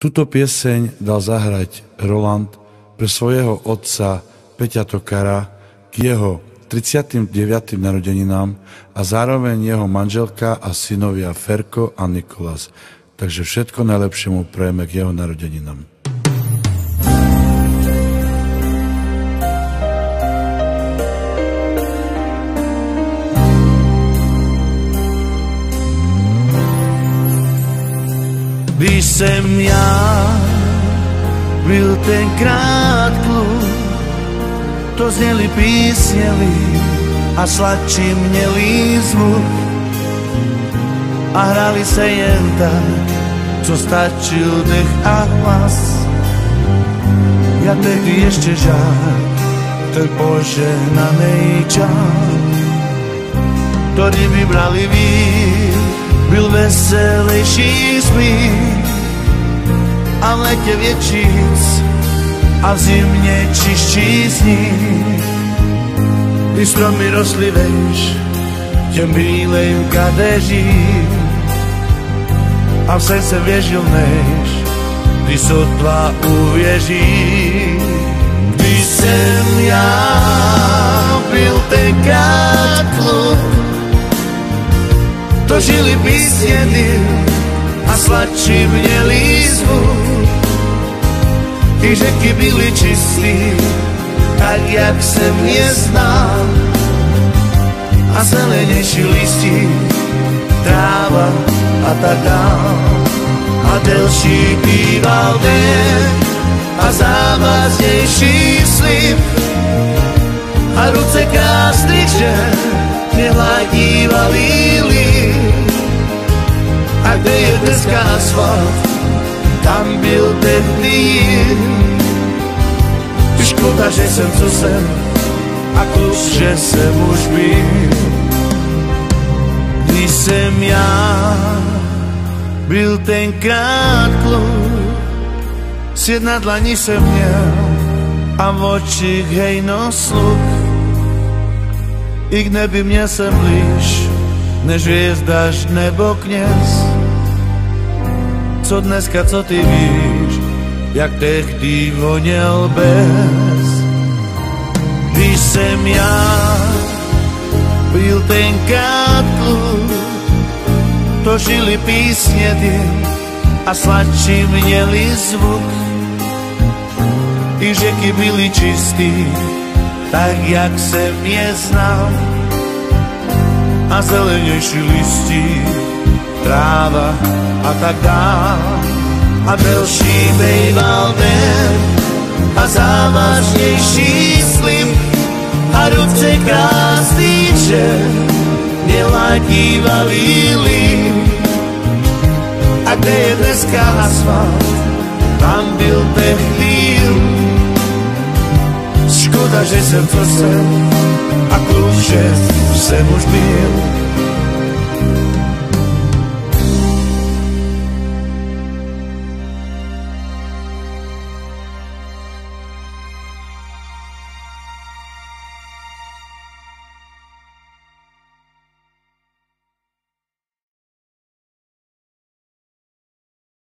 Tuto pieseň dal zahrať Roland pre svojho otca Peťa Tokara k jeho 39. narodeninám a zároveň jeho manželka a synovia Ferko a Nikolas. Takže všetko najlepšie mu prajeme k jeho narodeninám. Když jsem já byl tenkrát kluk, to zněli písně a sladčí měli zvuk a hrali se jen tak, co stačil dech a hlas. Ja tehdy ještě žák, ten požehnaný čas, ktorý vybrali víc, byl veselejší smích a v lete většíc a v zimě čistší sníh. Ty stromy rostly vejš, těm bílejm kadeří a v srdce věžil než, kdy sotva uvěří. Když jsem já byl tenkrát kluk, to žili písně a sladčí měli zvuk. Ty řeky byly čistý, tak jak jsem je znal, a zelenější listí, tráva a tak dál. A delší býval den a závaznější slib a ruce krásných žen mě hladívali líp. A kde je dneska asfalt, tam byl tehdy jim. Ty škoda, že jsem co jsem a kluk, že jsem už byl. Když jsem já byl tenkrát kluk, z jedna dlaní jsem měl a v očích hejno sluch. I k nebi měl jsem blíž než hvězdaž nebo kněz. Co dneska, co ty víš, jak tehdy voněl bez. Když jsem já byl tenkrát kluk, to žili písně a sladčí měli zvuk. I řeky byly čistý, tak jak jsem je znal, a zelenější listí, tráva a tak dál. A delší bejval den a závažnější slib a ruce krásný žen mě ladívali líp. A kde je dneska asfalt, tam byl tehdy škoda, že jsem co jsem a kluk, že jsem už byl.